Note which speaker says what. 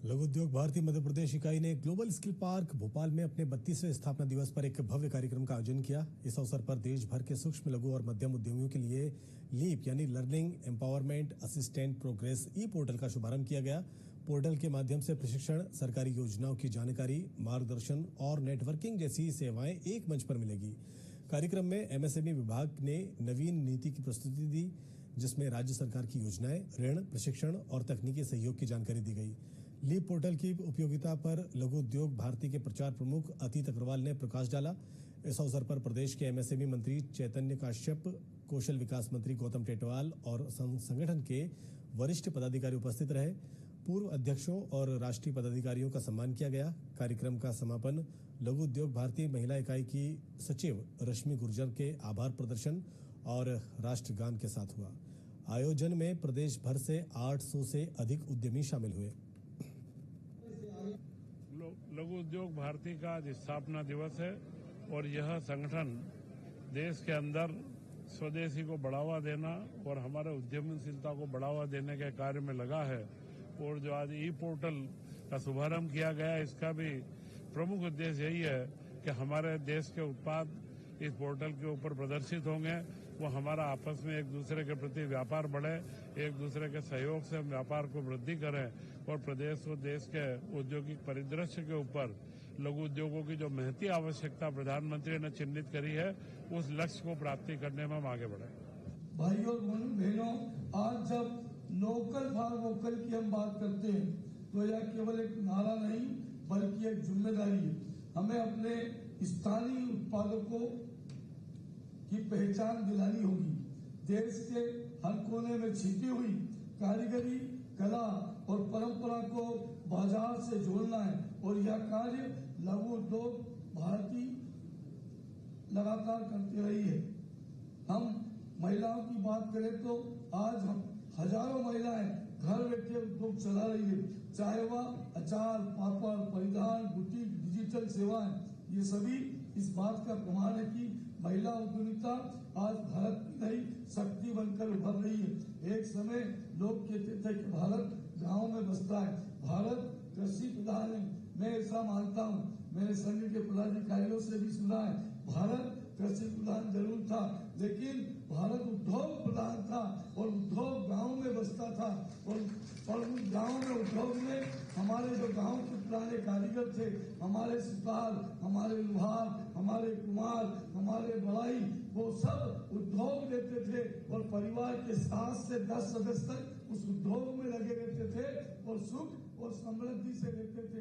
Speaker 1: लघु उद्योग भारती मध्य प्रदेश इकाई ने ग्लोबल स्किल पार्क भोपाल में अपने 32वें स्थापना दिवस पर एक भव्य कार्यक्रम का आयोजन किया। इस अवसर पर देश भर के सूक्ष्म लघु और मध्यम उद्यमियों के लिए लीप यानी लर्निंग एम्पावरमेंट असिस्टेंट प्रोग्रेस ई पोर्टल का शुभारंभ किया गया। पोर्टल के माध्यम से प्रशिक्षण, सरकारी योजनाओं की जानकारी, मार्गदर्शन और नेटवर्किंग जैसी सेवाएं एक मंच पर मिलेगी। कार्यक्रम में एमएसएमई विभाग ने नवीन नीति की प्रस्तुति दी, जिसमें राज्य सरकार की योजनाएं, ऋण, प्रशिक्षण और तकनीकी सहयोग की जानकारी दी गई। लीप पोर्टल की उपयोगिता पर लघु उद्योग भारती के प्रचार प्रमुख अतीत अग्रवाल ने प्रकाश डाला। इस अवसर पर प्रदेश के एमएसएमई मंत्री चैतन्य काश्यप, कौशल विकास मंत्री गौतम टेटवाल और संगठन के वरिष्ठ पदाधिकारी उपस्थित रहे। पूर्व अध्यक्षों और राष्ट्रीय पदाधिकारियों का सम्मान किया गया। कार्यक्रम का समापन लघु उद्योग भारती महिला इकाई की सचिव रश्मि गुर्जर के आभार प्रदर्शन और राष्ट्रगान के साथ हुआ। आयोजन में प्रदेश भर से 800 से अधिक उद्यमी शामिल हुए।
Speaker 2: लघु उद्योग भारती का आज स्थापना दिवस है और यह संगठन देश के अंदर स्वदेशी को बढ़ावा देना और हमारे उद्यमशीलता को बढ़ावा देने के कार्य में लगा है। और जो आज ई पोर्टल का शुभारंभ किया गया, इसका भी प्रमुख उद्देश्य यही है कि हमारे देश के उत्पाद इस पोर्टल के ऊपर प्रदर्शित होंगे, वो हमारा आपस में एक दूसरे के प्रति व्यापार बढ़े, एक दूसरे के सहयोग से हम व्यापार को वृद्धि करें और प्रदेश और देश के औद्योगिक परिदृश्य के ऊपर लघु उद्योगों की जो महती आवश्यकता प्रधानमंत्री ने चिन्हित करी है, उस लक्ष्य को प्राप्ति करने में हम आगे बढ़े।
Speaker 3: भाइयों बहनों, आज जब लोकल फॉर वोकल की हम बात करते हैं तो यह केवल एक नारा नहीं बल्कि एक जिम्मेदारी है। हमें अपने स्थानीय उत्पादकों की पहचान दिलानी होगी। देश के हर कोने में छिपी हुई कारीगरी, कला और परंपरा को बाजार से जोड़ना है और यह कार्य लघु उद्योग भारती लगातार करती रही है। हम महिलाओं की बात करें तो आज हम हजारों महिलाएं घर बैठे उद्योग चला रही है, चाहे वह अचार, पापड़, परिधान, बुटीक, डिजिटल सेवाएं, ये सभी इस बात का प्रमाण है कि महिला उद्यमिता आज भारत की नई शक्ति बनकर उभर रही है। एक समय लोग कहते थे कि भारत गांव में बसता है, भारत कृषि प्रधान है। मैं ऐसा मानता हूं, मैंने संघ के पदाधिकारियों से भी सुना है, भारत कृषि प्रधान जरूर था लेकिन भारत उद्योग प्रधान था और उद्योग गांव में बसता था और उस गांव में उद्योग में हमारे जो गांव के पुराने कारीगर थे, हमारे सुतार, हमारे लोहार, हमारे कुमार, हमारे बढ़ाई, वो सब उद्योग देते थे और परिवार के 7 से 10 सदस्य तक उस उद्योग में लगे रहते थे और सुख और समृद्धि से रहते थे।